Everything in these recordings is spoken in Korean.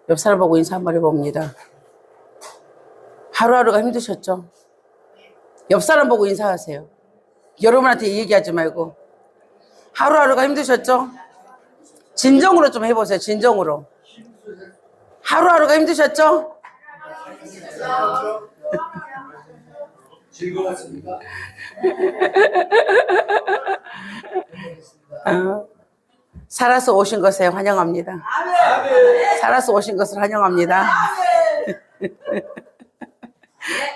옆 사람 보고 인사 한번 해봅니다. 하루하루가 힘드셨죠? 옆 사람 보고 인사하세요. 여러분한테 얘기하지 말고. 하루하루가 힘드셨죠? 진정으로 좀 해보세요. 진정으로. 하루하루가 힘드셨죠? 즐거웠습니다. 살아서 오신 것에 환영합니다. 살아서 오신 것을 환영합니다.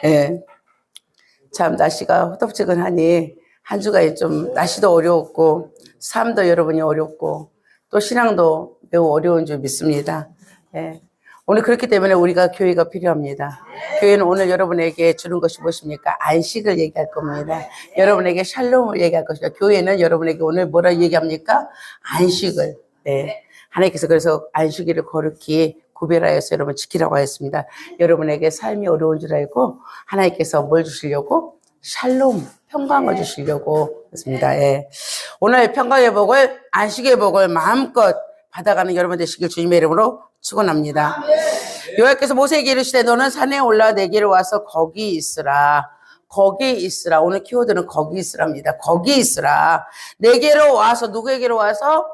예. 참 날씨가 후덥지근하니 한 주가 좀 날씨도 어려웠고 삶도 여러분이 어렵고 또 신앙도 매우 어려운 줄 믿습니다. 예. 오늘 그렇기 때문에 우리가 교회가 필요합니다. 교회는 오늘 여러분에게 주는 것이 무엇입니까? 안식을 얘기할 겁니다. 여러분에게 샬롬을 얘기할 것이다. 교회는 여러분에게 오늘 뭐라 얘기합니까? 안식을. 네. 하나님께서 그래서 안식일을 거룩히 구별하여서 여러분 지키라고 하였습니다. 여러분에게 삶이 어려운 줄 알고 하나님께서 뭘 주시려고? 샬롬, 평강을 주시려고 했습니다. 예. 오늘 평강의 복을, 안식의 복을 마음껏 받아가는 여러분 되시길 주님의 이름으로 축원합니다. 여호와께서 모세에게 이르시되 너는 산에 올라 내게로 와서 거기 있으라. 거기 있으라. 오늘 키워드는 거기 있으랍니다. 거기 있으라. 내게로 와서 누구에게로 와서?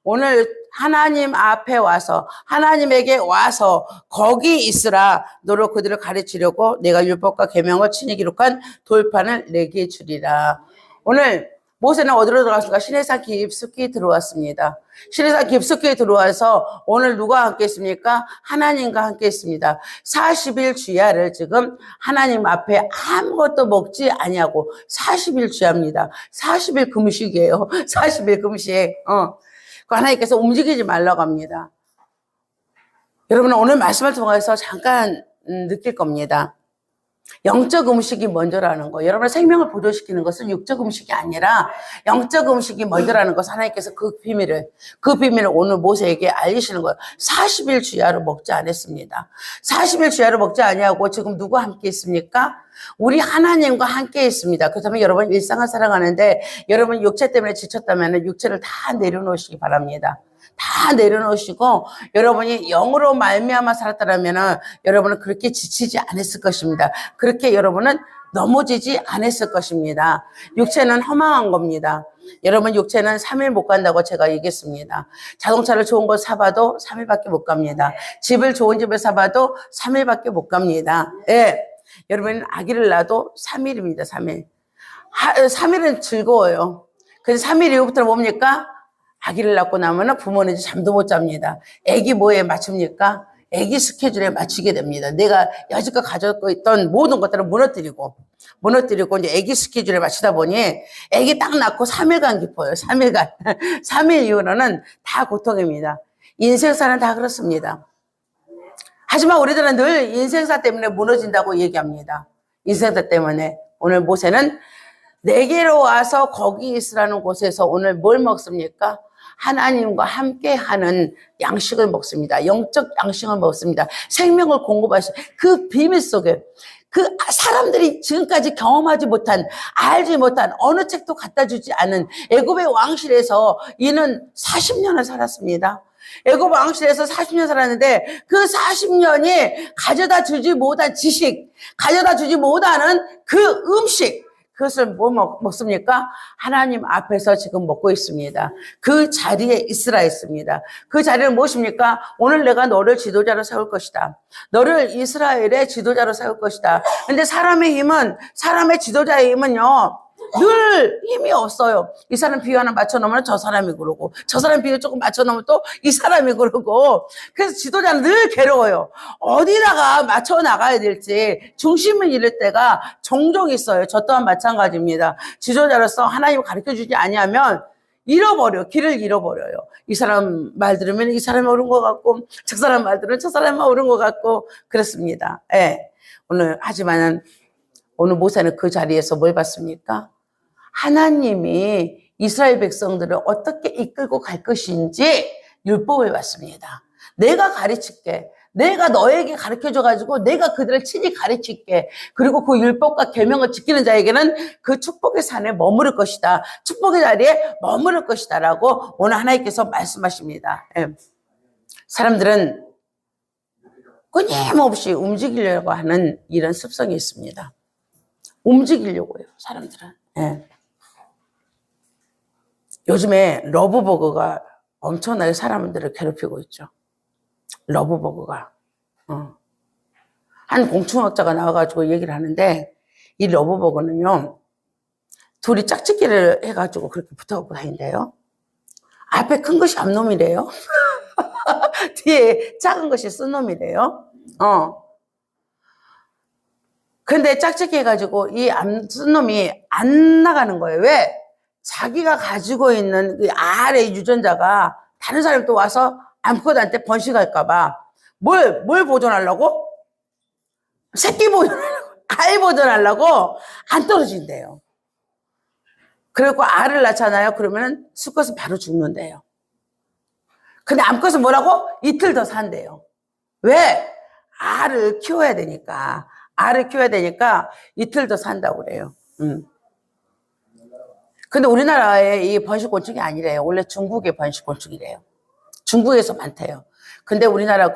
오늘 하나님 앞에 와서 하나님에게 와서 거기 있으라. 너로 그들을 가르치려고 내가 율법과 계명을 친히 기록한 돌판을 내게 주리라. 오늘 모세는 어디로 들어갔습니까? 시내산 깊숙이 들어왔습니다. 시내산 깊숙이 들어와서 오늘 누가 함께 있습니까? 하나님과 함께 있습니다. 40일 주야를 지금 하나님 앞에 아무것도 먹지 아니하고 40일 주야입니다. 40일 금식이에요. 40일 금식. 하나님께서 움직이지 말라고 합니다. 여러분은 오늘 말씀을 통해서 잠깐 느낄 겁니다. 영적 음식이 먼저라는 거. 여러분의 생명을 보존시키는 것은 육적 음식이 아니라 영적 음식이 먼저라는 것을 하나님께서 그 비밀을 오늘 모세에게 알리시는 거예요. 40일 주야로 먹지 않았습니다. 40일 주야로 먹지 아니하고 지금 누구와 함께 있습니까? 우리 하나님과 함께 있습니다. 그렇다면 여러분 일상을 살아가는데 여러분 육체 때문에 지쳤다면 육체를 다 내려놓으시기 바랍니다. 다 내려놓으시고 여러분이 영으로 말미암아 살았다면 여러분은 그렇게 지치지 않았을 것입니다. 그렇게 여러분은 넘어지지 않았을 것입니다. 육체는 허망한 겁니다. 여러분 육체는 3일 못 간다고 제가 얘기했습니다. 자동차를 좋은 거 사봐도 3일밖에 못 갑니다. 집을 좋은 집을 사봐도 3일밖에 못 갑니다. 예. 여러분 아기를 낳아도 3일입니다. 3일. 3일은 즐거워요. 그래서 3일 이후부터는 뭡니까? 아기를 낳고 나면은 부모는 잠도 못 잡니다. 아기 뭐에 맞춥니까? 아기 스케줄에 맞추게 됩니다. 내가 여지껏 가지고 있던 모든 것들을 무너뜨리고 이제 아기 스케줄에 맞추다 보니 아기 딱 낳고 3일간 기뻐요. 3일간. 3일 이후로는 다 고통입니다. 인생사는 다 그렇습니다. 하지만 우리들은 늘 인생사 때문에 무너진다고 얘기합니다. 인생사 때문에. 오늘 모세는 내게로 와서 거기 있으라는 곳에서 오늘 뭘 먹습니까? 하나님과 함께하는 양식을 먹습니다. 영적 양식을 먹습니다. 생명을 공급하시는 그 비밀 속에 그 사람들이 지금까지 경험하지 못한 알지 못한 어느 책도 갖다 주지 않은 애굽의 왕실에서 이는 40년을 살았습니다. 애굽 왕실에서 40년 살았는데 그 40년이 가져다 주지 못한 지식, 가져다 주지 못하는 그 음식, 그것을 뭐 먹습니까? 하나님 앞에서 지금 먹고 있습니다. 그 자리에 있으라 했습니다. 그 자리는 무엇입니까? 오늘 내가 너를 지도자로 세울 것이다. 너를 이스라엘의 지도자로 세울 것이다. 근데 사람의 지도자의 힘은요, 늘 힘이 없어요. 이 사람 비유 하나 맞춰놓으면 저 사람이 그러고, 저 사람 비유 조금 맞춰놓으면 또 이 사람이 그러고, 그래서 지도자는 늘 괴로워요. 어디다가 맞춰 나가야 될지 중심을 잃을 때가 종종 있어요. 저 또한 마찬가지입니다. 지도자로서 하나님을 가르쳐주지 아니하면 길을 잃어버려요. 이 사람 말 들으면 이 사람이 옳은 것 같고, 저 사람 말 들으면 저 사람이 옳은 것 같고, 그렇습니다. 예. 하지만은, 오늘 모세는 그 자리에서 뭘 봤습니까? 하나님이 이스라엘 백성들을 어떻게 이끌고 갈 것인지 율법을 봤습니다. 내가 가르칠게. 내가 너에게 가르쳐줘가지고 내가 그들을 친히 가르칠게. 그리고 그 율법과 계명을 지키는 자에게는 그 축복의 산에 머무를 것이다. 축복의 자리에 머무를 것이다. 라고 오늘 하나님께서 말씀하십니다. 예. 사람들은 끊임없이 움직이려고 하는 이런 습성이 있습니다. 움직이려고요, 사람들은. 예. 요즘에 러브버거가 엄청나게 사람들을 괴롭히고 있죠. 러브버거가. 한 공충학자가 나와가지고 얘기를 하는데, 이 러브버거는요, 둘이 짝짓기를 해가지고 그렇게 붙어갖고 다닌대요. 앞에 큰 것이 앞놈이래요. 뒤에 작은 것이 쓴 놈이래요. 근데 짝짓기 해가지고 이 쓴 놈이 안 나가는 거예요. 왜? 자기가 가지고 있는 그 알의 유전자가 다른 사람이 또 와서 암컷한테 번식할까봐 뭘 보존하려고? 새끼 보존하려고, 알 보존하려고 안 떨어진대요. 그리고 알을 낳잖아요. 그러면 수컷은 바로 죽는데요. 근데 암컷은 뭐라고? 이틀 더 산대요. 왜? 알을 키워야 되니까. 알을 키워야 되니까 이틀 더 산다고 그래요. 근데 우리나라의 이 번식곤충이 아니래요. 원래 중국의 번식곤충이래요. 중국에서 많대요. 근데 우리나라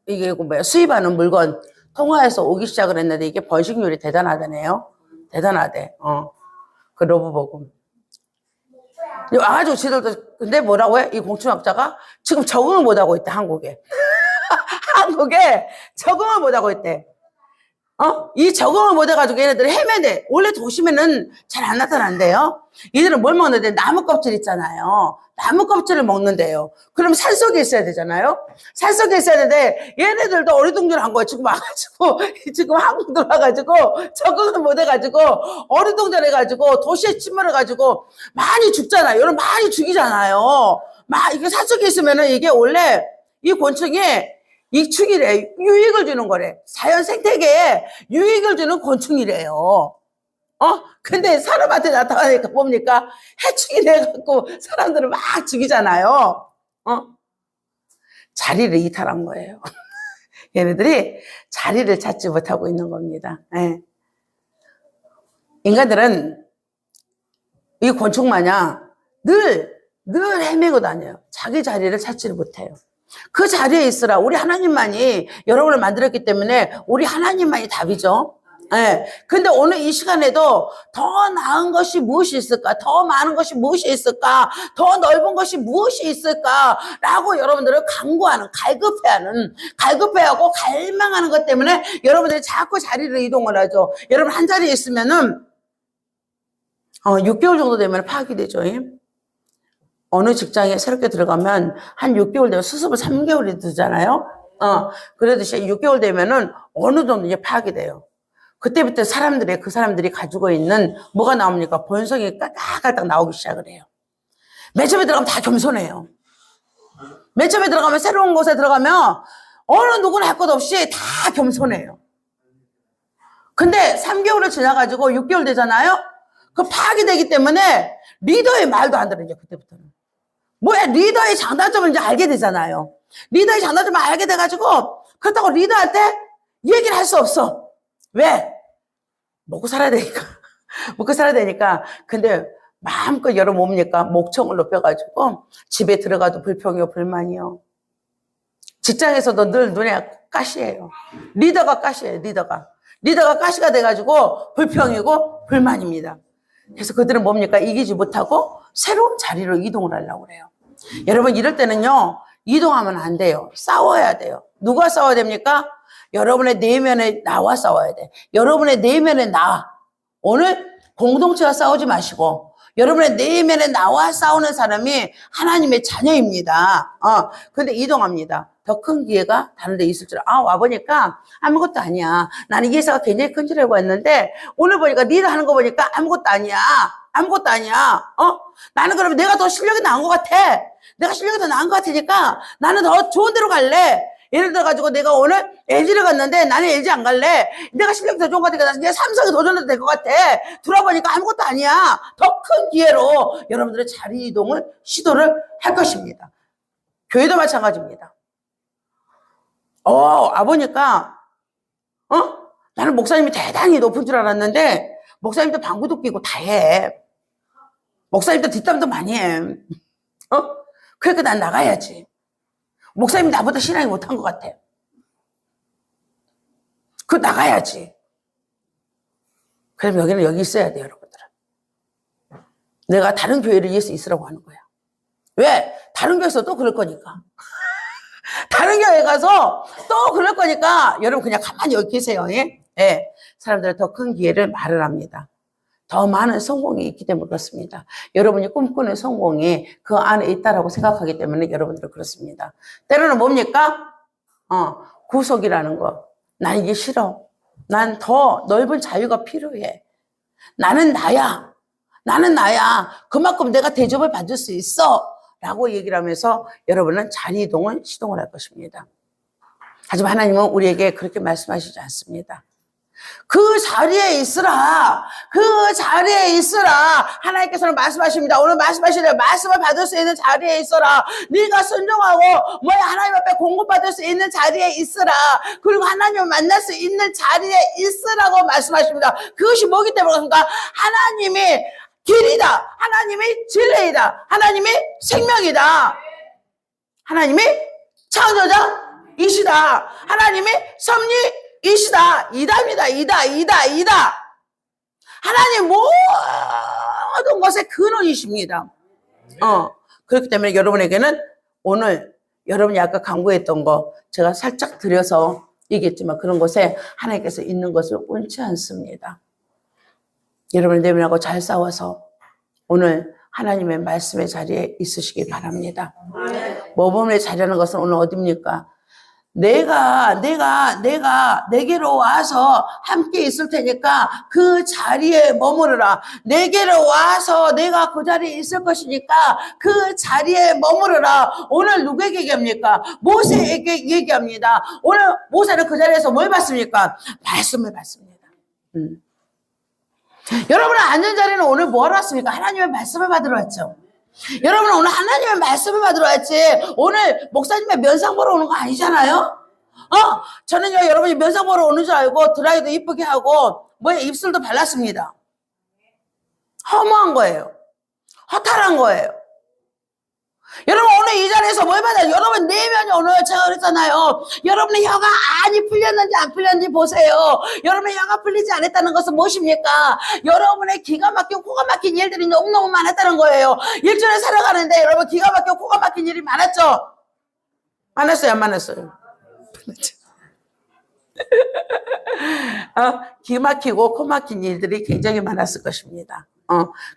이게 수입하는 물건 통화해서 오기 시작을 했는데 이게 번식률이 대단하다네요. 대단하대. 그 러브버거. 와가지고 지들도, 근데 뭐라고 해? 이 공충학자가 지금 적응을 못하고 있대, 한국에. 한국에 적응을 못하고 있대. 이 적응을 못해가지고 얘네들이 헤매대. 원래 도심에는 잘 안 나타난대요. 얘들은 뭘 먹는데? 나무 껍질 있잖아요. 나무 껍질을 먹는데요. 그럼 산속에 있어야 되잖아요. 산속에 있어야 되는데 얘네들도 어리둥절한 거예요. 지금 와가지고 지금 한국 들어와가지고 적응을 못해가지고 어리둥절해가지고 도시에 침몰해가지고 많이 죽잖아요. 여러분 많이 죽이잖아요. 이게 산속에 있으면은 이게 원래 이 곤충이 익축이래. 유익을 주는 거래. 자연 생태계에 유익을 주는 곤충이래요. 근데 사람한테 나타나니까 뭡니까? 해충이 돼갖고 사람들을 막 죽이잖아요. 자리를 이탈한 거예요. 얘네들이 자리를 찾지 못하고 있는 겁니다. 네. 인간들은 이 곤충 마냥 늘 헤매고 다녀요. 자기 자리를 찾지를 못해요. 그 자리에 있으라. 우리 하나님만이 여러분을 만들었기 때문에 우리 하나님만이 답이죠. 네. 근데 오늘 이 시간에도 더 나은 것이 무엇이 있을까? 더 많은 것이 무엇이 있을까? 더 넓은 것이 무엇이 있을까? 라고 여러분들을 갈급해하고 갈망하는 것 때문에 여러분들이 자꾸 자리를 이동을 하죠. 여러분 한 자리에 있으면은 6개월 정도 되면 파악이 되죠. 어느 직장에 새롭게 들어가면 한 6개월 되면 수습을 3개월이 되잖아요. 그러듯이 6개월 되면은 어느 정도 이제 파악이 돼요. 그때부터 그 사람들이 가지고 있는 뭐가 나옵니까? 본성이 까딱까딱 나오기 시작을 해요. 맨 처음에 들어가면 다 겸손해요. 맨 처음에 들어가면 새로운 곳에 들어가면 어느 누구나 할 것 없이 다 겸손해요. 근데 3개월을 지나가지고 6개월 되잖아요? 그 파악이 되기 때문에 리더의 말도 안 들어요, 그때부터는. 뭐야, 리더의 장단점을 이제 알게 되잖아요. 리더의 장단점을 알게 돼가지고, 그렇다고 리더한테 얘기를 할 수 없어. 왜? 먹고 살아야 되니까. 먹고 살아야 되니까. 근데 마음껏 여러분 뭡니까? 목청을 높여가지고, 집에 들어가도 불평이요, 불만이요. 직장에서도 늘 눈에 가시예요. 리더가 가시예요, 리더가. 리더가 가시가 돼가지고, 불평이고, 불만입니다. 그래서 그들은 뭡니까? 이기지 못하고 새로운 자리로 이동을 하려고 그래요. 여러분 이럴 때는요. 이동하면 안 돼요. 싸워야 돼요. 누가 싸워야 됩니까? 여러분의 내면에 나와 싸워야 돼. 여러분의 내면에 나. 오늘 공동체와 싸우지 마시고 여러분의 내면에 나와 싸우는 사람이 하나님의 자녀입니다. 근데 이동합니다. 더 큰 기회가 다른 데 있을 줄. 와보니까 아무것도 아니야. 나는 이 회사가 굉장히 큰 줄 알고 했는데 오늘 보니까 리더 하는 거 보니까 아무것도 아니야. 아무것도 아니야. 나는 그러면 내가 더 실력이 나은 것 같아. 내가 실력이 더 나은 것 같으니까 나는 더 좋은 데로 갈래. 예를 들어가지고 내가 오늘 LG를 갔는데 나는 LG 안 갈래. 내가 실력이 더 좋은 것 같으니까 내가 삼성에 도전해도 될 것 같아. 들어보니까 아무것도 아니야. 더 큰 기회로 여러분들의 자리 이동을 시도를 할 것입니다. 교회도 마찬가지입니다. 보니까 나는 목사님이 대단히 높은 줄 알았는데 목사님도 방구도 끼고 다 해. 목사님도 뒷담도 많이 해. 그러니까 난 나가야지. 목사님이 나보다 신앙이 못한 것 같아. 그 나가야지. 그럼 여기는 여기 있어야 돼요, 여러분들은. 내가 다른 교회를 위해서 있으라고 하는 거야. 왜? 다른 교회에서 또 그럴 거니까. 다른 교회 가서 또 그럴 거니까 여러분 그냥 가만히 여기 계세요. 예? 예. 사람들은 더 큰 기회를 마련합니다. 더 많은 성공이 있기 때문에 그렇습니다. 여러분이 꿈꾸는 성공이 그 안에 있다라고 생각하기 때문에 여러분들은 그렇습니다. 때로는 뭡니까? 구속이라는 거. 난 이게 싫어. 난 더 넓은 자유가 필요해. 나는 나야. 나는 나야. 그만큼 내가 대접을 받을 수 있어. 라고 얘기를 하면서 여러분은 자리 이동을 시동을 할 것입니다. 하지만 하나님은 우리에게 그렇게 말씀하시지 않습니다. 그 자리에 있으라. 그 자리에 있으라. 하나님께서는 말씀하십니다. 오늘 말씀하시는 말씀을 받을 수 있는 자리에 있어라. 네가 순종하고 하나님 앞에 공급받을 수 있는 자리에 있으라. 그리고 하나님을 만날 수 있는 자리에 있으라고 말씀하십니다. 그것이 뭐기 때문에 그렇습니까? 하나님이 길이다. 하나님이 진리이다. 하나님이 생명이다. 하나님이 창조자이시다. 하나님이 섭리이시다. 이다입니다. 이다. 하나님 모든 것의 근원이십니다. 그렇기 때문에 여러분에게는 오늘 여러분이 아까 강구했던 거 제가 살짝 드려서 얘기했지만 그런 곳에 하나님께서 있는 것을 원치 않습니다. 여러분을 내면하고 잘 싸워서 오늘 하나님의 말씀의 자리에 있으시기 바랍니다. 모범의 자리라는 것은 오늘 어디입니까? 내게로 와서 함께 있을 테니까 그 자리에 머무르라. 내게로 와서 내가 그 자리에 있을 것이니까 그 자리에 머무르라. 오늘 누구에게 얘기합니까? 모세에게 얘기합니다. 오늘 모세는 그 자리에서 뭘 받습니까? 말씀을 받습니다. 여러분은 앉은 자리는 오늘 뭐하러 왔습니까? 하나님의 말씀을 받으러 왔죠. 여러분은 오늘 하나님의 말씀을 받으러 왔지 오늘 목사님의 면상 보러 오는 거 아니잖아요. 저는요 여러분이 면상 보러 오는 줄 알고 드라이도 이쁘게 하고 입술도 발랐습니다. 허무한 거예요. 허탈한 거예요. 여러분 오늘 이 자리에서 뭘 받아요? 여러분 내면이 오늘 제가 그랬잖아요. 여러분의 혀가 안이 풀렸는지 안 풀렸는지 보세요. 여러분의 혀가 풀리지 않았다는 것은 무엇입니까? 여러분의 기가 막히고 코가 막힌 일들이 너무너무 많았다는 거예요. 일주일에 살아가는데 여러분 기가 막히고 코가 막힌 일이 많았죠? 많았어요? 안 많았어요? 기 막히고 코 막힌 일들이 굉장히 많았을 것입니다.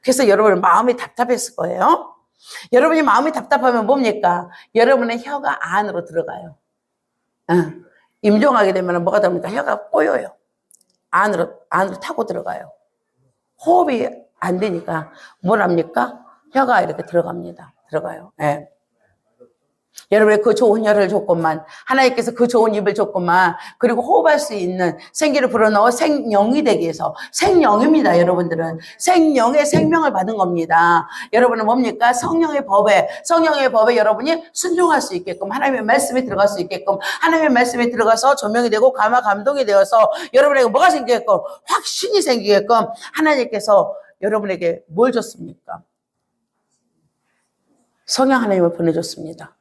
그래서 여러분 마음이 답답했을 거예요. 여러분이 마음이 답답하면 뭡니까? 여러분의 혀가 안으로 들어가요. 임종하게 되면 뭐가 됩니까? 혀가 꼬여요. 안으로 타고 들어가요. 호흡이 안 되니까 뭘 합니까? 혀가 이렇게 들어가요. 네. 여러분의 그 좋은 혀를 줬건만 하나님께서 그 좋은 입을 줬건만 그리고 호흡할 수 있는 생기를 불어넣어 생명이 되기 위해서 생명입니다. 여러분들은 생명의 생명을 받은 겁니다. 여러분은 뭡니까? 성령의 법에 여러분이 순종할 수 있게끔 하나님의 말씀이 들어갈 수 있게끔 하나님의 말씀이 들어가서 조명이 되고 감화 감동이 되어서 여러분에게 뭐가 생기게끔 확신이 생기게끔 하나님께서 여러분에게 뭘 줬습니까? 성령 하나님을 보내줬습니다.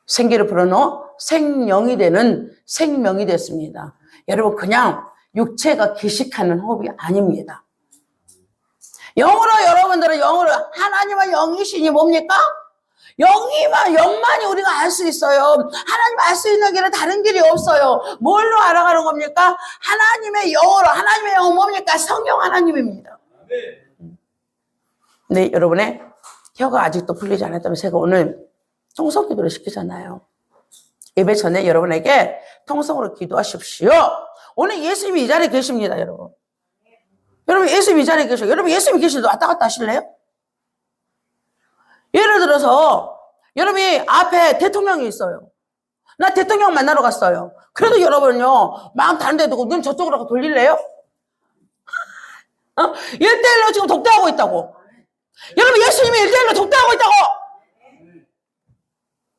생기를 불어넣어 생명이 되는 생명이 됐습니다. 여러분 그냥 육체가 기식하는 호흡이 아닙니다. 영으로 여러분들은 영으로 하나님은 영이시니 뭡니까? 영만이 우리가 알 수 있어요. 하나님 알 수 있는 길은 다른 길이 없어요. 뭘로 알아가는 겁니까? 하나님의 영으로. 하나님의 영은 뭡니까? 성령 하나님입니다. 네, 여러분의 혀가 아직도 풀리지 않았다면 제가 오늘 통성 기도를 시키잖아요. 예배 전에 여러분에게 통성으로 기도하십시오. 오늘 예수님이 이 자리에 계십니다, 여러분. 여러분 예수님이 이 자리에 계셔요. 여러분 예수님이 계시는데 왔다 갔다 하실래요? 예를 들어서 여러분이 앞에 대통령이 있어요. 나 대통령 만나러 갔어요. 그래도 여러분요 마음 다른 데 두고 눈 저쪽으로 돌릴래요? 1대1로 지금 독대하고 있다고. 여러분 예수님이 1대1로 독대하고 있다고.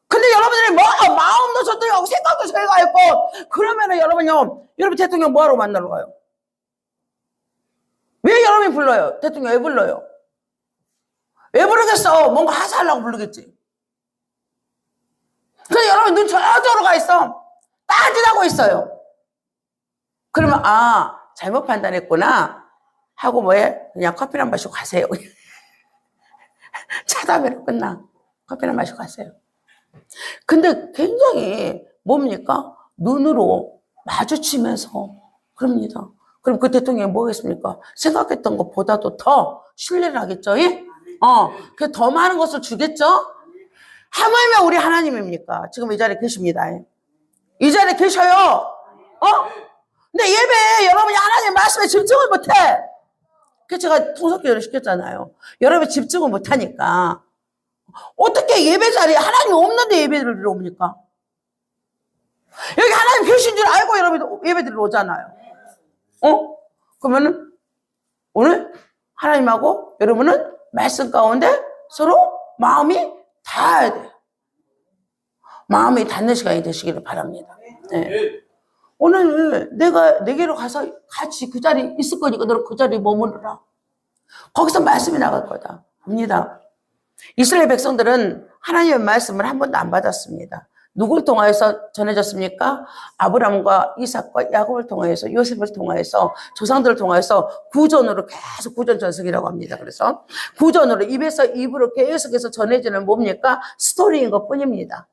근데 여러분들이 마음도 저쪽에 하고 생각도 저희가 있고 그러면은 여러분 대통령 뭐하러 만나러 가요? 왜 여러분이 불러요? 대통령 왜 불러요? 왜 부르겠어? 뭔가 하사하려고 부르겠지. 근데 여러분 눈 저쪽으로 가 있어. 따지다고 있어요. 그러면, 아, 잘못 판단했구나. 하고 뭐해? 그냥 커피나 마시고 가세요. 차담회로 끝나. 커피나 마시고 가세요. 근데 굉장히 뭡니까? 눈으로 마주치면서 그럽니다. 그럼 그 대통령이 뭐겠습니까? 생각했던 것보다도 더 신뢰를 하겠죠? 예? 그 더 많은 것을 주겠죠? 하물며 우리 하나님입니까? 지금 이 자리에 계십니다. 이 자리에 계셔요. 근데 예배에 여러분이 하나님 말씀에 집중을 못해. 그래서 제가 통속기도를 시켰잖아요. 여러분이 집중을 못하니까 어떻게 예배 자리에 하나님이 없는데 예배를 들어옵니까? 여기 하나님 계신 줄 알고 여러분 예배 들으러 오잖아요. 그러면은 오늘 하나님하고 여러분은 말씀 가운데 서로 마음이 닿아야 돼요. 마음이 닿는 시간이 되시기를 바랍니다. 네. 오늘 내게로 가서 같이 그 자리에 있을 거니까 너는 그 자리에 머무르라. 거기서 말씀이 나갈 거다. 봅니다. 이스라엘 백성들은 하나님의 말씀을 한 번도 안 받았습니다. 누굴 통하여서 전해졌습니까? 아브라함과 이삭과 야곱을 통하여서, 요셉을 통하여서, 조상들을 통하여서 구전으로 계속 구전전승이라고 합니다. 그래서 구전으로 입에서 입으로 계속해서 전해지는 뭡니까? 스토리인 것 뿐입니다.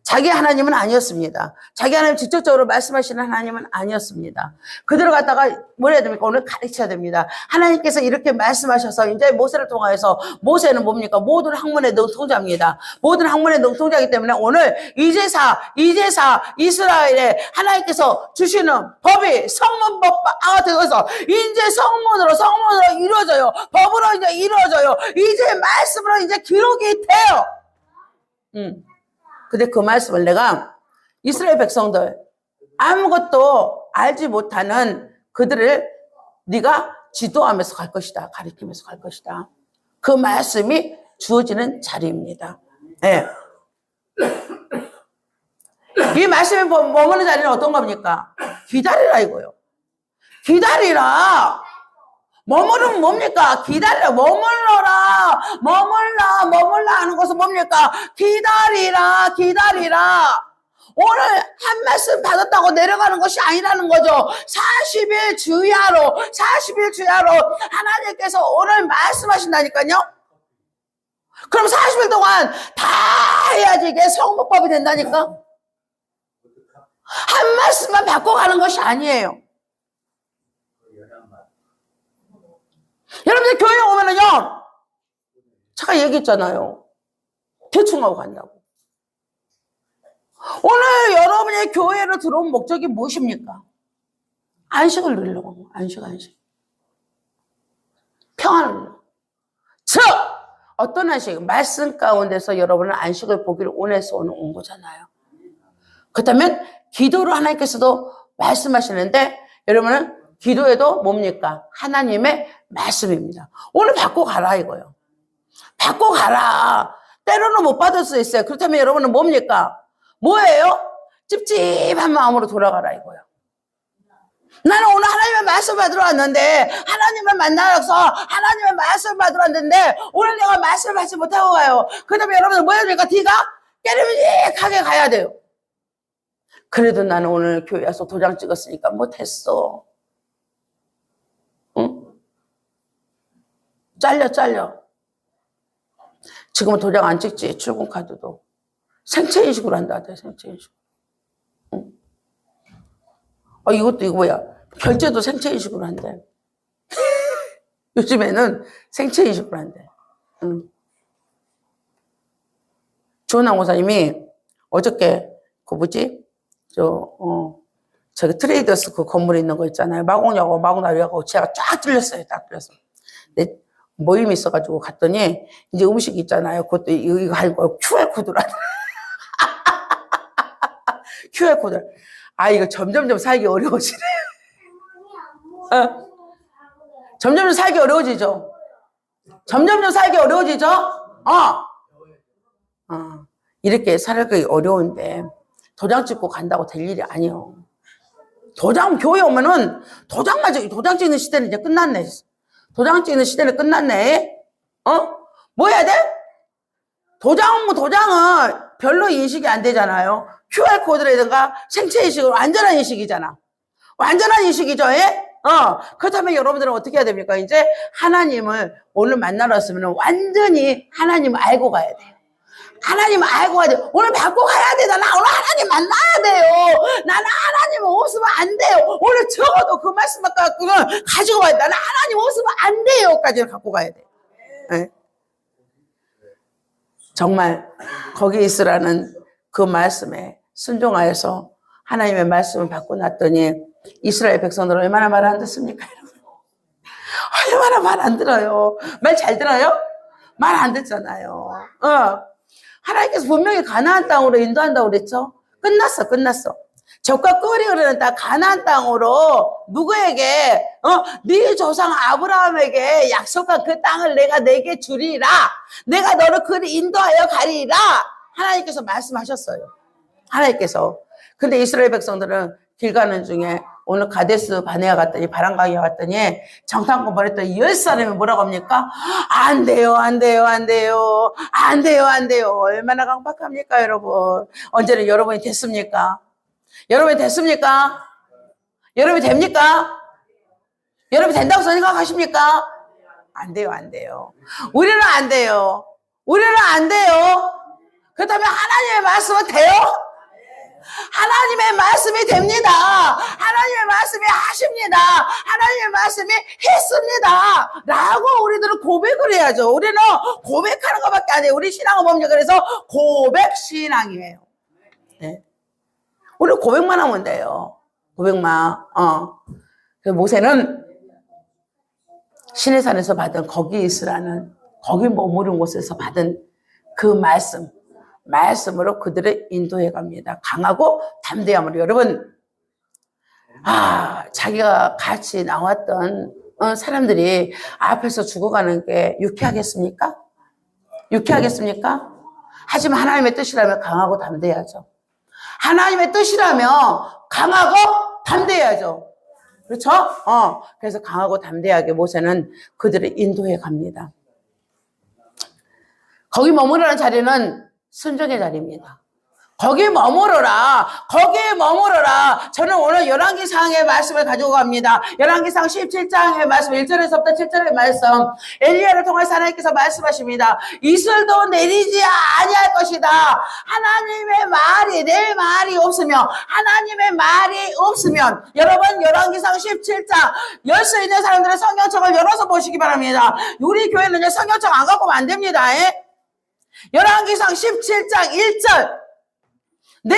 자기 하나님은 아니었습니다. 자기 하나님 직접적으로 말씀하시는 하나님은 아니었습니다. 그대로 갖다가 뭘 해야 됩니까? 오늘 가르쳐야 됩니다. 하나님께서 이렇게 말씀하셔서 이제 모세를 통하여서 모세는 뭡니까? 모든 학문의 능통자입니다. 모든 학문의 능통자이기 때문에 오늘 이제사 이스라엘에 하나님께서 주시는 법이 성문법화가 되어서 이제 성문으로 이루어져요. 법으로 이제 이루어져요. 이제 말씀으로 이제 기록이 돼요. 근데 그 말씀을 내가 이스라엘 백성들 아무것도 알지 못하는 그들을 네가 지도하면서 갈 것이다. 가리키면서 갈 것이다. 그 말씀이 주어지는 자리입니다. 네. 이 말씀이 머무는 자리는 어떤 겁니까? 기다리라 이거요. 기다리라. 머무르면 뭡니까? 기다리라. 머물러라 하는 것은 뭡니까? 기다리라. 오늘 한 말씀 받았다고 내려가는 것이 아니라는 거죠. 40일 주야로 하나님께서 오늘 말씀하신다니까요. 그럼 40일 동안 다 해야지 이게 성문법이 된다니까. 한 말씀만 받고 가는 것이 아니에요. 여러분들 교회 오면은요, 제가 얘기했잖아요. 대충 하고 간다고. 오늘 여러분의 교회로 들어온 목적이 무엇입니까? 안식을 누리려고. 안식. 평안을 누리려고. 즉, 어떤 안식? 말씀 가운데서 여러분은 안식을 보기를 원해서 온 거잖아요. 그렇다면 기도로 하나님께서도 말씀하시는데 여러분은 기도에도 뭡니까? 하나님의 말씀입니다. 오늘 받고 가라 이거요. 받고 가라. 때로는 못 받을 수 있어요. 그렇다면 여러분은 뭡니까? 뭐예요? 찝찝한 마음으로 돌아가라 이거요. 나는 오늘 하나님의 말씀 받으러 왔는데 하나님을 만나서 하나님의 말씀 받으러 왔는데 오늘 내가 말씀을 받지 못하고 가요. 그렇다면 여러분은 뭐 해야 됩니까? 뒤가 깨름직하게 가야 돼요. 그래도 나는 오늘 교회 와서 도장 찍었으니까 못했어. 응? 잘려. 지금은 도장 안 찍지. 출근 카드도. 생체인식으로 한다. 생체인식. 응? 이거 뭐야. 결제도 생체인식으로 한대. 요즘에는 생체인식으로 한대. 응. 조은왕 목사님이 어저께 저기 트레이더스 그 건물에 있는 거 있잖아요. 마곡나루하고 제가 쫙 뚫렸어요. 딱 뚫렸어. 근데 모임이 있어가지고 갔더니 이제 음식 있잖아요. 그것도 이거 하고 QR코드를 하더라. QR코드를. 이거 점점점 살기 어려워지네. 점점점 살기 어려워지죠. 이렇게 살기 어려운데 도장 찍고 간다고 될 일이 아니요. 교회 오면은 도장 찍는 시대는 이제 끝났네. 도장 찍는 시대는 끝났네. 뭐 해야 돼? 도장은 별로 인식이 안 되잖아요. QR코드라든가 생체 인식은 완전한 인식이잖아. 완전한 인식이죠. 예? 그렇다면 여러분들은 어떻게 해야 됩니까? 이제 하나님을 오늘 만나러 왔으면 완전히 하나님을 알고 가야 돼요. 하나님 알고 가야 돼요. 오늘 받고 가야 돼. 나 오늘 하나님 만나야 돼요. 나는 하나님 없으면 안 돼요. 오늘 적어도 그 말씀만 가지고 가야 돼. 나는 하나님 없으면 안 돼요. 까지는 갖고 가야 돼요. 네? 정말 거기 있으라는 그 말씀에 순종하여서 하나님의 말씀을 받고 났더니 이스라엘 백성들은 얼마나 말 안 듣습니까? 얼마나 말 안 들어요. 말 잘 들어요? 말 안 듣잖아요. 하나님께서 분명히 가나안 땅으로 인도한다고 그랬죠? 끝났어. 적과 꿀이 흐르는 땅 가나안 땅으로 누구에게 네 조상 아브라함에게 약속한 그 땅을 내가 내게 주리라. 내가 너를 그리 인도하여 가리라. 하나님께서 말씀하셨어요. 하나님께서. 근데 이스라엘 백성들은 길 가는 중에 오늘 가데스 바네아 갔더니 바람강에 왔더니 정탐꾼 보냈더니 10사람이 뭐라고 합니까? 안 돼요. 얼마나 강박합니까, 여러분? 언제는 여러분이 됐습니까? 여러분이 됐습니까? 여러분이 됩니까? 여러분이 된다고 생각하십니까? 안 돼요. 우리는 안 돼요. 그렇다면 하나님의 말씀은 돼요? 하나님의 말씀이 됩니다. 하나님의 말씀이 하십니다. 하나님의 말씀이 했습니다. 라고 우리들은 고백을 해야죠. 우리는 고백하는 것밖에 안 해요. 우리 신앙은 뭡니까? 그래서 고백신앙이에요. 네. 우리 고백만 하면 돼요. 고백만. 그래서 모세는 시내산에서 받은 거기 있으라는, 거기 머무른 곳에서 받은 그 말씀으로 그들을 인도해 갑니다. 강하고 담대함으로. 여러분, 자기가 같이 나왔던 사람들이 앞에서 죽어가는 게 유쾌하겠습니까? 하지만 하나님의 뜻이라면 강하고 담대해야죠. 하나님의 뜻이라면 강하고 담대해야죠. 그렇죠? 그래서 강하고 담대하게 모세는 그들을 인도해 갑니다. 거기 머무르는 자리는 순종의 자리입니다. 거기 머무르라. 저는 오늘 열왕기상의 말씀을 가지고 갑니다. 열왕기상 17장의 말씀, 1절에서부터 7절의 말씀. 엘리야를 통해서 하나님께서 말씀하십니다. 이슬도 내리지 아니할 것이다. 하나님의 말이, 내 말이 없으면, 여러분 열왕기상 17장 열 수 있는 사람들은 성경책을 열어서 보시기 바랍니다. 우리 교회는 성경책 안 갖고 오면 안 됩니다. 열왕기상 17장 1절. 내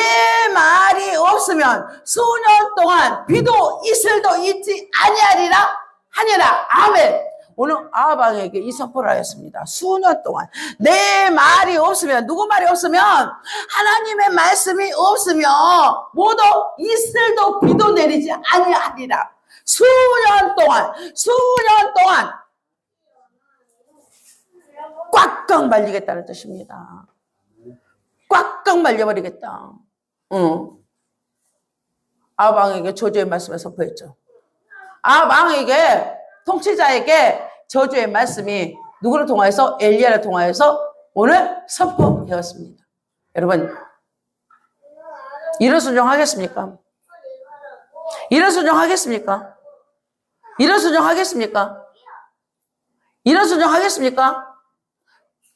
말이 없으면 수년 동안 비도 이슬도 있지 아니하리라 하니라. 아멘. 오늘 아합왕에게 이 선포를 하였습니다. 수년 동안 내 말이 없으면, 누구 말이 없으면, 하나님의 말씀이 없으면 모두 이슬도 비도 내리지 아니하리라. 수년 동안 꽉꽉 말리겠다는 뜻입니다. 꽉꽉 말려버리겠다. 아합왕에게 저주의 말씀을 선포했죠. 아합왕에게, 통치자에게 저주의 말씀이 누구를 통하여서? 엘리야를 통하여서 오늘 선포되었습니다. 여러분, 이런 순종하겠습니까?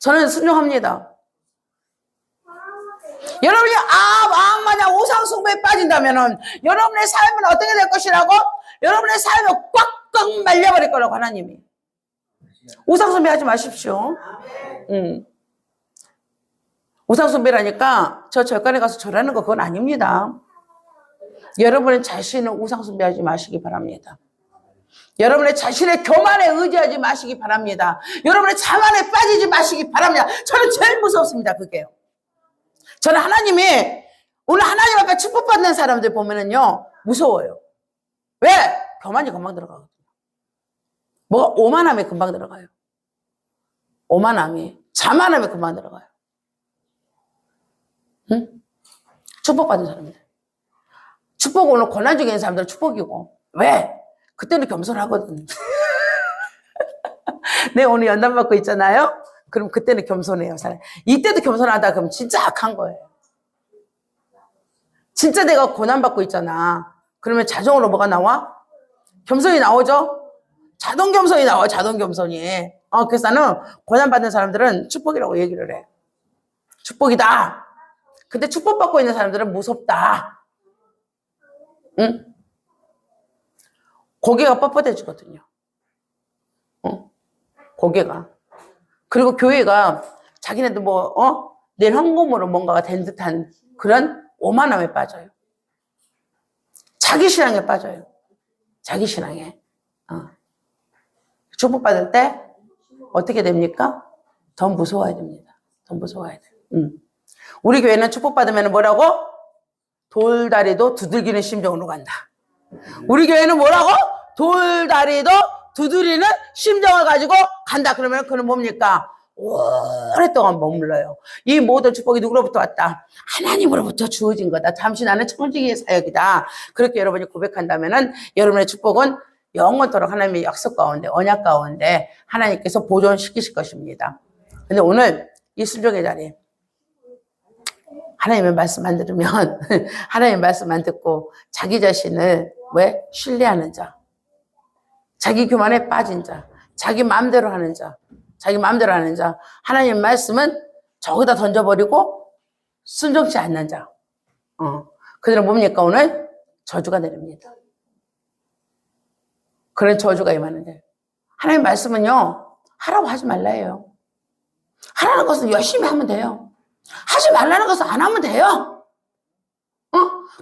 저는 순종합니다. 여러분이 왕마냥 우상숭배에 빠진다면 여러분의 삶은 어떻게 될 것이라고? 여러분의 삶을 꽉꽉 말려버릴 거라고 하나님이. 우상숭배 하지 마십시오. 우상숭배라니까 저 절간에 가서 절하는 거 그건 아닙니다. 여러분의 자신을 우상숭배하지 마시기 바랍니다. 여러분의 자신의 교만에 의지하지 마시기 바랍니다. 여러분의 자만에 빠지지 마시기 바랍니다. 저는 제일 무섭습니다. 그게요. 저는 하나님이, 오늘 하나님 앞에 축복받는 사람들 보면은요, 무서워요. 왜? 교만이 금방 들어가거든요. 뭐가 오만함이 금방 들어가요. 자만함이 금방 들어가요. 응? 축복받은 사람들. 축복, 오늘 고난 중에 있는 사람들은 축복이고. 왜? 그때는 겸손하거든. 내 오늘 연단 받고 있잖아요? 그럼 그때는 겸손해요, 사람. 이때도 겸손하다 그러면 진짜 악한 거예요. 진짜 내가 고난 받고 있잖아. 그러면 자동으로 뭐가 나와? 겸손이 나오죠? 자동 겸손이 나와, 자동 겸손이. 그래서 나는 고난받는 사람들은 축복이라고 얘기를 해. 축복이다. 근데 축복받고 있는 사람들은 무섭다. 응? 고개가 뻣뻣해지거든요. 고개가. 그리고 교회가 자기네도 내 헌금으로 뭔가가 된 듯한 그런 오만함에 빠져요. 자기 신앙에 빠져요. 자기 신앙에. 축복받을 때 어떻게 됩니까? 더 무서워야 됩니다. 더 무서워야 돼요. 우리 교회는 축복받으면 뭐라고? 돌다리도 두들기는 심정으로 간다. 우리 교회는 뭐라고? 돌다리도 두드리는 심정을 가지고 간다. 그러면 그는 뭡니까? 오랫동안 머물러요. 이 모든 축복이 누구로부터 왔다? 하나님으로부터 주어진 거다. 잠시 나는 천지기의 사역이다. 그렇게 여러분이 고백한다면은 여러분의 축복은 영원토록 하나님의 약속 가운데, 언약 가운데 하나님께서 보존시키실 것입니다. 근데 오늘 이 순종의 자리, 하나님의 말씀 안 들으면, 하나님의 말씀 안 듣고 자기 자신을 왜? 신뢰하는 자, 자기 교만에 빠진 자, 자기 마음대로 하는 자, 자기 마음대로 하는 자, 하나님의 말씀은 저기다 던져버리고 순종치 않는 자. 그들은 뭡니까? 오늘 저주가 내립니다. 그런 저주가 임하는데, 하나님 말씀은요, 하라고 하지 말라예요. 하라는 것은 열심히 하면 돼요. 하지 말라는 것은 안 하면 돼요.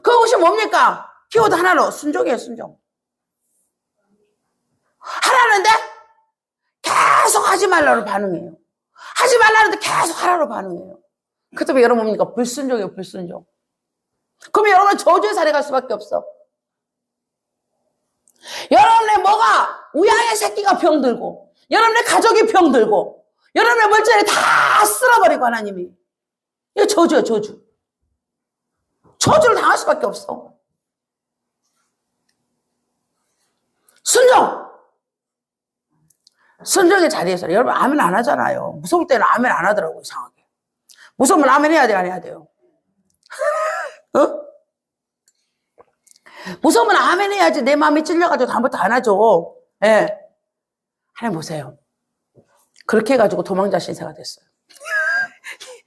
그것이 뭡니까? 키워드 하나로 순종이에요, 순종. 하라는데 계속 하지 말라로 반응해요. 하지 말라는데 계속 하라로 반응해요. 그 때문에 여러분 뭡니까? 불순종이에요, 불순종. 그러면 여러분은 저주의 살에 갈 수밖에 없어. 여러분의 뭐가 우양의 새끼가 병들고, 여러분의 가족이 병들고, 여러분의 멀쩡히 다 쓸어버리고 하나님이. 이거 저주야, 저주. 저주를 당할 수밖에 없어. 순종. 순종의 자리에서 여러분 아멘 안 하잖아요. 무서울 때는 아멘 안 하더라고, 이상하게. 무서우면 아멘 해야 돼, 안 해야 돼요? 무서우면 아멘 해야지. 내 마음이 찔려가지고 다음부터 안 하죠. 예. 하나님 보세요. 그렇게 해가지고 도망자 신세가 됐어요.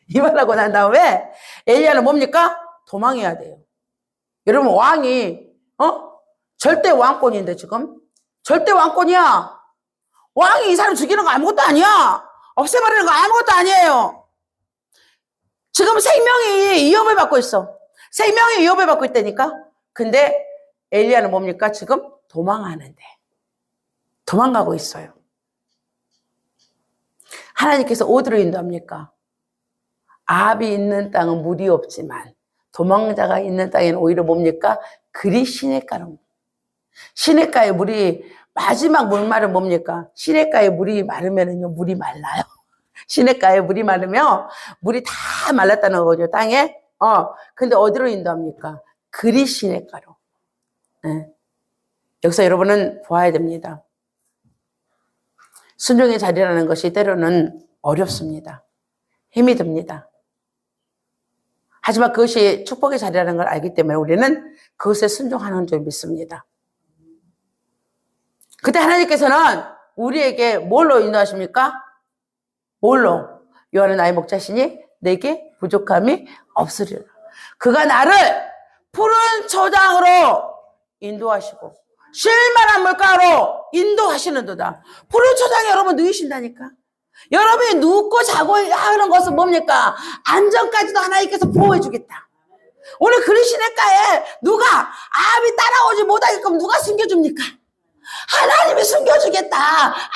이 말하고 난 다음에 엘리야는 뭡니까? 도망해야 돼요. 여러분 왕이 절대 왕권인데 지금 절대 왕권이야. 왕이 이 사람 죽이는 거 아무것도 아니야. 없애버리는 거 아무것도 아니에요. 지금 생명이 위협을 받고 있어. 생명이 위협을 받고 있다니까. 근데 엘리야는 뭡니까? 지금 도망하는데. 도망가고 있어요. 하나님께서 어디로 인도합니까? 아합이 있는 땅은 물이 없지만 도망자가 있는 땅에는 오히려 뭡니까? 그리 시냇가로. 시냇가의 물이 마지막 물말은 뭡니까? 시냇가의 물이 마르면은요, 물이 말라요. 시냇가의 물이 마르면 물이 다 말랐다는 거거든요, 땅에. 근데 어디로 인도합니까? 그리 시냇가로. 네. 여기서 여러분은 보아야 됩니다. 순종의 자리라는 것이 때로는 어렵습니다. 힘이 듭니다. 하지만 그것이 축복의 자리라는 걸 알기 때문에 우리는 그것에 순종하는 줄 믿습니다. 그때 하나님께서는 우리에게 뭘로 인도하십니까? 뭘로? 요한은 나의 목자시니 내게 부족함이 없으리라. 그가 나를 푸른 초장으로 인도하시고 쉴만한 물가로 인도하시는도다. 푸른 초장에 여러분 누이신다니까. 여러분이 눕고 자고 하는 것은 뭡니까? 안전까지도 하나님께서 보호해 주겠다. 오늘 그리 시냇가에 누가 아합이 따라오지 못하게끔 누가 숨겨줍니까? 하나님이 숨겨주겠다.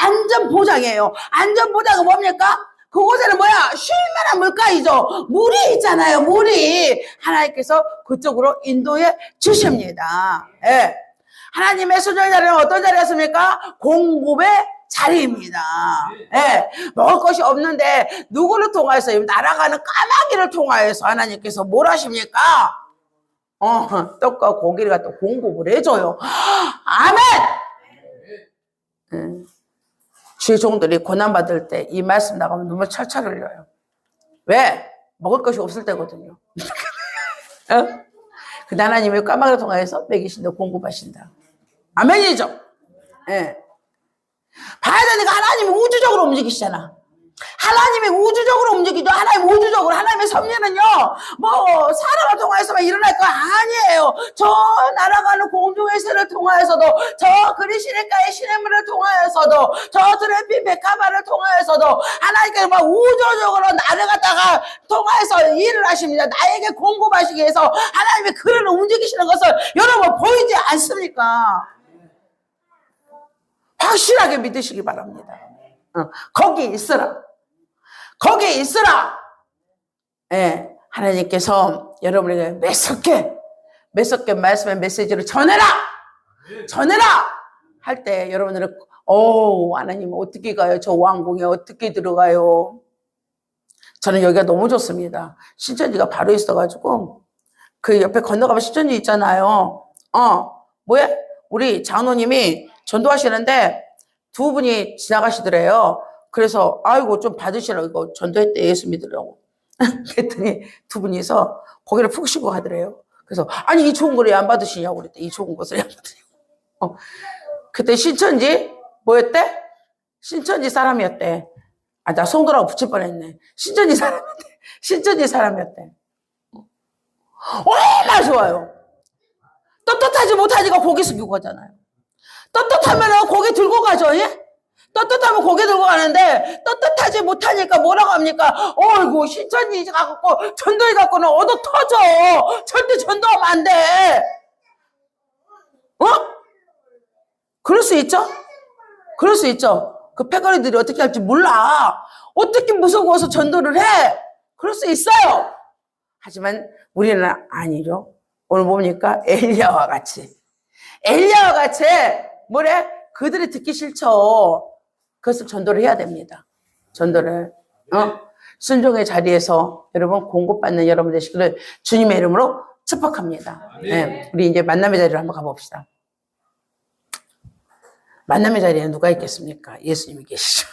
안전보장이에요. 안전보장은 뭡니까? 그곳에는 뭐야? 쉴만한 물가이죠. 물이 있잖아요. 물이. 하나님께서 그쪽으로 인도해 주십니다. 예. 하나님의 순종의 자리는 어떤 자리였습니까? 공급의 자리입니다. 예. 먹을 것이 없는데 누구를 통하여서 날아가는 까마귀를 통하여서 하나님께서 뭘 하십니까? 떡과 고기를 갖다 공급을 해줘요. 아멘! 주의 종들이 고난받을 때 이 말씀 나가면 눈물 철철 흘려요. 왜? 먹을 것이 없을 때거든요. 근데 하나님이 까마귀를 통하여서 먹이신다, 공급하신다. 아멘이죠? 예. 봐야 되니까 하나님이 우주적으로 움직이시잖아. 하나님이 우주적으로 움직이죠. 하나님 우주적으로. 하나님의 섭리는요, 뭐, 사람을 통하여서만 일어날 거 아니에요. 저 날아가는 공중의 새를 통하여서도, 저 그리시네가의 시냇물을 통하여서도, 저 드레핀 백합화를 통하여서도, 하나님께서 막 우주적으로 나를 갖다가 통하여서 일을 하십니다. 나에게 공급하시기 위해서 하나님이 그를 움직이시는 것을 여러분 보이지 않습니까? 확실하게 믿으시기 바랍니다. 거기 있으라. 거기 있으라. 예, 하나님께서 여러분에게 매섭게 말씀의 메시지를 전해라. 전해라. 할 때 여러분들은 하나님 어떻게 가요? 저 왕궁에 어떻게 들어가요? 저는 여기가 너무 좋습니다. 신천지가 바로 있어가지고 그 옆에 건너가면 신천지 있잖아요. 뭐야? 우리 장로님이 전도하시는데 두 분이 지나가시더래요. 그래서 아이고 좀 받으시라고 이거 전도했대 예수 믿으라고. 그랬더니 두 분이서 고개를 푹 쉬고 하더래요. 그래서 아니 이 좋은 걸 왜 안 받으시냐고 그랬대. 이 좋은 것을 왜 안 받으냐고. 그때 신천지 뭐였대? 신천지 사람이었대. 아, 나 송도라고 붙일 뻔했네. 신천지 사람이었대. 신천지 사람이었대. 얼마나 좋아요. 떳떳하지 못하니까 고개 숙이고 가잖아요. 떳떳하면 고개 들고 가죠. 예? 떳떳하면 고개 들고 가는데 떳떳하지 못하니까 뭐라고 합니까? 어이구 신천지 가갖고 전도해 갖고는 얻어 터져. 절대 전도하면 안 돼. 그럴 수 있죠? 그럴 수 있죠. 그 패거리들이 어떻게 할지 몰라. 어떻게 무서워서 전도를 해? 그럴 수 있어요. 하지만 우리는 아니죠. 오늘 뭡니까? 엘리야와 같이 뭐래? 그들이 듣기 싫죠. 그것을 전도를 해야 됩니다. 전도를. 순종의 자리에서 여러분 공급받는 여러분 되시기를 주님의 이름으로 축복합니다. 네, 우리 이제 만남의 자리로 한번 가봅시다. 만남의 자리에 누가 있겠습니까? 예수님이 계시죠.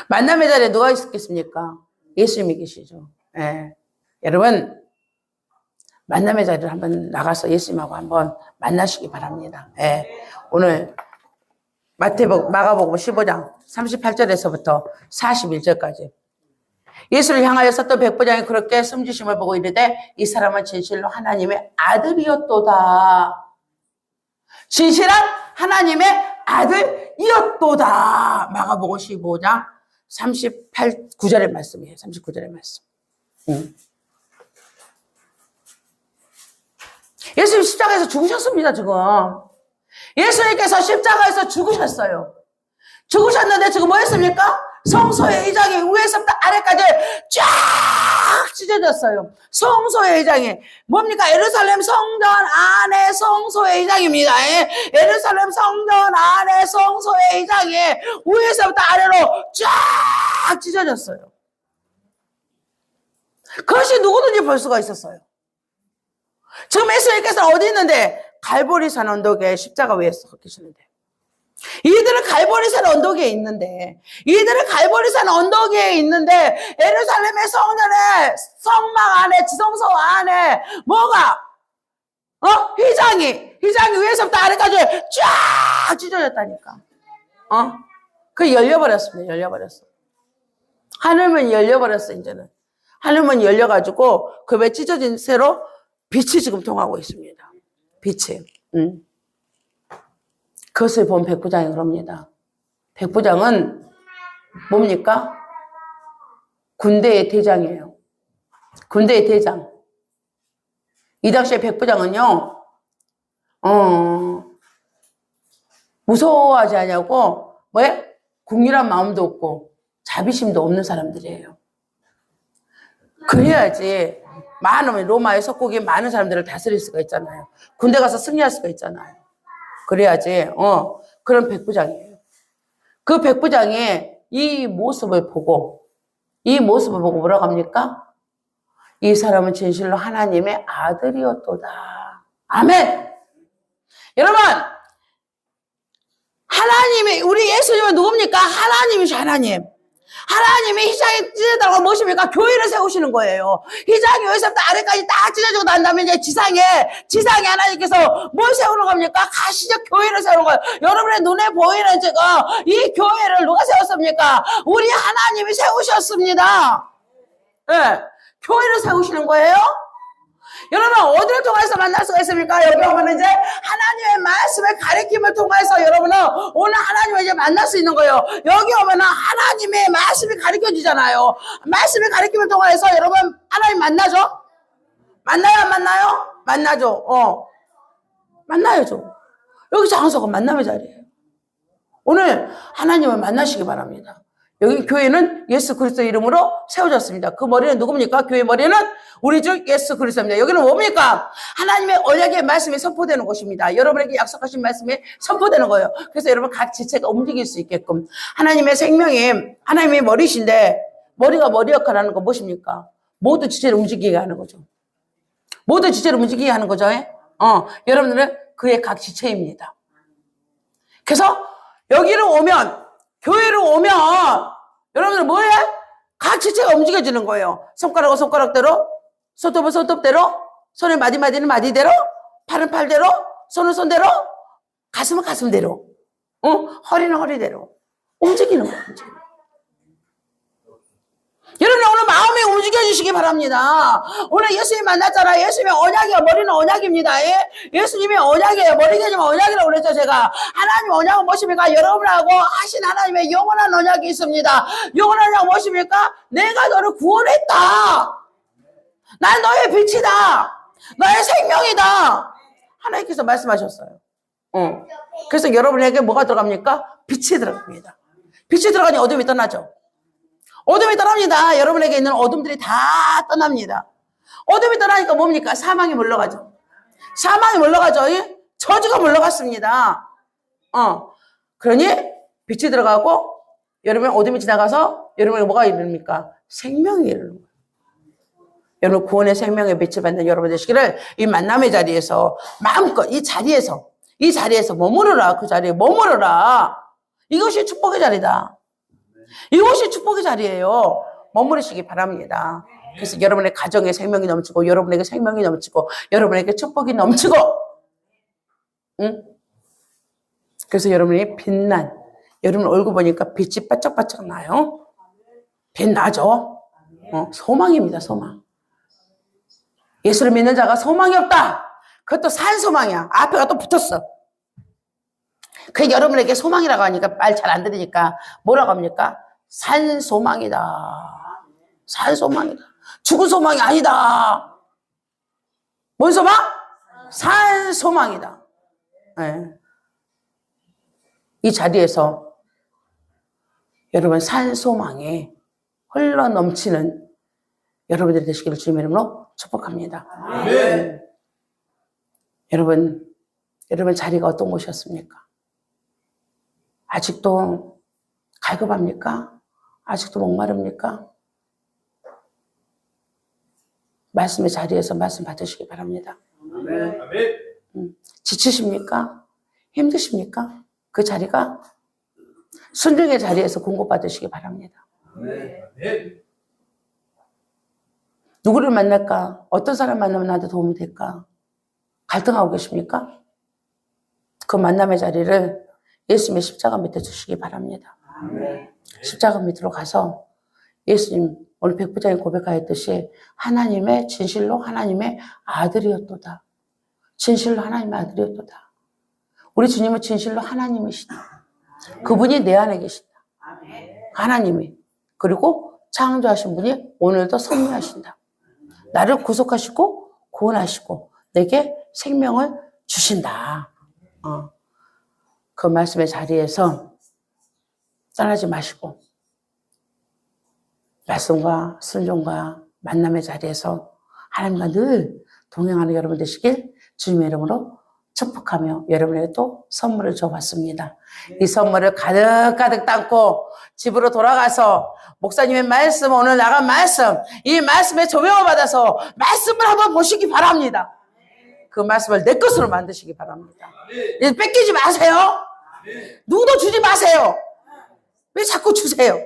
만남의 자리에 누가 있겠습니까? 예수님이 계시죠. 네. 여러분 만남의 자리를 한번 나가서 예수님하고 한번 만나시기 바랍니다. 네. 오늘 마가복음 15장 38절에서부터 41절까지 예수를 향하여 섰던 백부장이 그렇게 숨지심을 보고 이르되 이 사람은 진실로 하나님의 아들이었도다. 진실한 하나님의 아들이었도다. 마가복음 15장 39절의 말씀이에요. 39절의 말씀. 예수님 십자가에서 죽으셨습니다. 지금 예수님께서 십자가에서 죽으셨어요. 죽으셨는데 지금 뭐 했습니까? 성소의 의장이 위에서부터 아래까지 쫙 찢어졌어요. 성소의 의장이 뭡니까? 예루살렘 성전 안에 성소의 의장입니다. 예루살렘 성전 안에 성소의 의장이 위에서부터 아래로 쫙 찢어졌어요. 그것이 누구든지 볼 수가 있었어요. 지금 예수님께서 어디 있는데? 갈보리산 언덕에 십자가 위에 서 계시는데 이들은 갈보리산 언덕에 있는데 예루살렘의 성전에 성막 안에 지성소 안에 뭐가 휘장이 위에서부터 아래까지 쫙 찢어졌다니까. 그 열려버렸습니다. 하늘문 열려버렸어. 이제는 하늘문 열려가지고 그 왜 찢어진 새로 빛이 지금 통하고 있습니다. 빛이. 그것을 본 백부장이 그럽니다. 백부장은 뭡니까? 군대의 대장이에요. 군대의 대장. 이 당시에 백부장은요, 무서워하지 않냐고, 국률한 마음도 없고, 자비심도 없는 사람들이에요. 그래야지, 많으면 로마의 속국이 많은 사람들을 다스릴 수가 있잖아요. 군대 가서 승리할 수가 있잖아요. 그래야지, 그런 백부장이에요. 그 백부장이 이 모습을 보고 뭐라고 합니까? 이 사람은 진실로 하나님의 아들이었도다. 아멘! 여러분, 하나님이, 우리 예수님은 누굽니까? 하나님이죠, 하나님. 하나님이 휘장이 찢어졌다고 무엇입니까? 교회를 세우시는 거예요. 휘장이 여기서부터 아래까지 딱 찢어지고 난 다음에 이제 지상에 하나님께서 뭘 세우는 겁니까? 가시적 교회를 세우는 거예요. 여러분의 눈에 보이는 지금 이 교회를 누가 세웠습니까? 우리 하나님이 세우셨습니다. 네. 교회를 세우시는 거예요. 여러분 어디를 통해서 만날 수가 있습니까? 여기 오면 이제 하나님의 말씀의 가르침을 통해서 여러분은 오늘 하나님을 이제 만날 수 있는 거예요. 여기 오면은 하나님의 말씀이 가르쳐 주잖아요. 말씀의 가르침을 통해서 여러분 하나님 만나죠? 만나요 안 만나요? 만나죠. 만나야죠. 여기 장소가 만남의 자리예요. 오늘 하나님을 만나시기 바랍니다. 여기 교회는 예수 그리스도 이름으로 세워졌습니다. 그 머리는 누굽니까? 교회 머리는 우리 주 예수 그리스도입니다. 여기는 뭡니까? 하나님의 언약의 말씀이 선포되는 곳입니다. 여러분에게 약속하신 말씀이 선포되는 거예요. 그래서 여러분 각 지체가 움직일 수 있게끔 하나님의 생명이 하나님의 머리신데 머리가 머리 역할을 하는 거 무엇입니까? 모두 지체를 움직이게 하는 거죠. 모두 지체를 움직이게 하는 거죠. 여러분들은 그의 각 지체입니다. 그래서 여기를 오면 교회로 오면 여러분들 뭐해? 각 지체가 움직여지는 거예요. 손가락은 손가락대로, 손톱은 손톱대로, 손의 마디마디는 마디대로, 팔은 팔대로, 손은 손대로, 가슴은 가슴대로, 허리는 허리대로 움직이는 거예요. 여러분 오늘 마음이 움직여주시기 바랍니다. 오늘 예수님 만났잖아요. 예수님의 언약이에요. 머리는 언약입니다. 예? 예수님의 언약이에요. 머리가 지금 언약이라고 그랬죠. 제가 하나님 언약은 무엇입니까? 여러분하고 하신 하나님의 영원한 언약이 있습니다. 영원한 언약은 무엇입니까? 내가 너를 구원했다. 난 너의 빛이다. 너의 생명이다. 하나님께서 말씀하셨어요. 그래서 여러분에게 뭐가 들어갑니까? 빛이 들어갑니다. 빛이 들어가니 어둠이 떠나죠. 어둠이 떠납니다. 여러분에게 있는 어둠들이 다 떠납니다. 어둠이 떠나니까 뭡니까? 사망이 물러가죠. 사망이 물러가죠. 저주가 물러갔습니다. 그러니 빛이 들어가고 여러분 어둠이 지나가서 여러분에게 뭐가 이릅니까? 생명이 이르는 거예요. 여러분 구원의 생명의 빛을 받는 여러분 되시기를 이 만남의 자리에서 마음껏 이 자리에서 머무르라. 그 자리에 머무르라. 이것이 축복의 자리다. 이것이 축복의 자리예요. 머무르시기 바랍니다. 그래서 여러분의 가정에 생명이 넘치고 여러분에게 생명이 넘치고 여러분에게 축복이 넘치고 그래서 여러분이 빛난 여러분 얼굴 보니까 빛이 반짝반짝 나요. 빛나죠. 소망입니다. 소망. 예수를 믿는 자가 소망이 없다. 그것도 산 소망이야. 앞에가 또 붙었어. 그 여러분에게 소망이라고 하니까 말 잘 안 들으니까 뭐라고 합니까? 산 소망이다. 산 소망이다. 죽은 소망이 아니다. 뭔 소망? 산 소망이다. 네. 이 자리에서 여러분 산 소망에 흘러 넘치는 여러분들이 되시기를 주님의 이름으로 축복합니다. 네. 여러분 자리가 어떤 곳이었습니까? 아직도 갈급합니까? 아직도 목마릅니까? 말씀의 자리에서 말씀 받으시기 바랍니다. 지치십니까? 힘드십니까? 그 자리가 순종의 자리에서 공급받으시기 바랍니다. 누구를 만날까? 어떤 사람 만나면 나한테 도움이 될까? 갈등하고 계십니까? 그 만남의 자리를 예수님의 십자가 밑에 주시기 바랍니다. 십자가 밑으로 가서 예수님 오늘 백부장이 고백하였듯이 하나님의 진실로 하나님의 아들이었도다. 진실로 하나님의 아들이었도다. 우리 주님은 진실로 하나님이시다. 그분이 내 안에 계신다. 하나님이. 그리고 창조하신 분이 오늘도 섭리하신다. 나를 구속하시고 구원하시고 내게 생명을 주신다. 그 말씀의 자리에서 떠나지 마시고 말씀과 순종과 만남의 자리에서 하나님과 늘 동행하는 여러분 되시길 주님의 이름으로 축복하며 여러분에게 또 선물을 줘봤습니다. 이 선물을 가득가득 담고 집으로 돌아가서 목사님의 말씀, 오늘 나간 말씀, 이 말씀에 조명을 받아서 말씀을 한번 보시기 바랍니다. 그 말씀을 내 것으로 만드시기 바랍니다. 뺏기지 마세요. 누구도 주지 마세요. 왜 자꾸 주세요?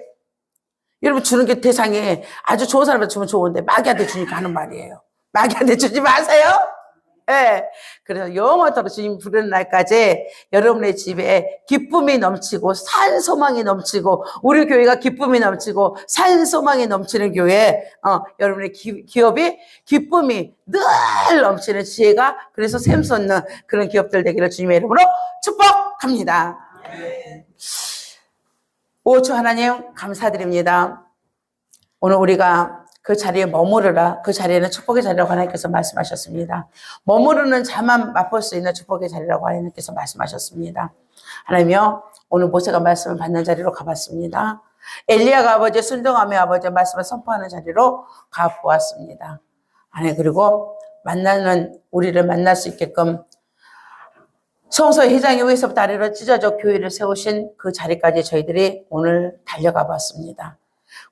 여러분 주는 게 대상이 아주 좋은 사람한테 주면 좋은데 마귀한테 주니까 하는 말이에요. 마귀한테 주지 마세요. 예. 그래서 영원토록 주님 부르는 날까지 여러분의 집에 기쁨이 넘치고 산 소망이 넘치고 우리 교회가 기쁨이 넘치고 산 소망이 넘치는 교회, 여러분의 기업이 기쁨이 늘 넘치는 지혜가 그래서 샘솟는 그런 기업들 되기를 주님의 이름으로 축복합니다. 5초 하나님 감사드립니다. 오늘 우리가 그 자리에 머무르라. 그 자리에는 축복의 자리라고 하나님께서 말씀하셨습니다. 머무르는 자만 맛볼 수 있는 축복의 자리라고 하나님께서 말씀하셨습니다. 하나님이요, 오늘 모세가 말씀을 받는 자리로 가봤습니다. 엘리야가 아버지 순종하며 아버지의 말씀을 선포하는 자리로 가보았습니다. 하나님, 그리고 우리를 만날 수 있게끔 성서 회장이 위에서부터 아래로 찢어져 교회를 세우신 그 자리까지 저희들이 오늘 달려가 봤습니다.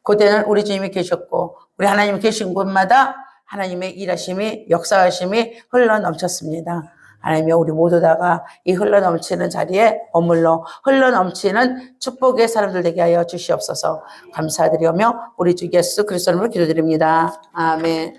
그때는 우리 주님이 계셨고 우리 하나님이 계신 곳마다 하나님의 일하심이 역사하심이 흘러넘쳤습니다. 하나님이 우리 모두 다가 이 흘러넘치는 자리에 머물러 흘러넘치는 축복의 사람들 되게 하여 주시옵소서. 감사드리며 우리 주 예수 그리스도 이름으로 기도드립니다. 아멘.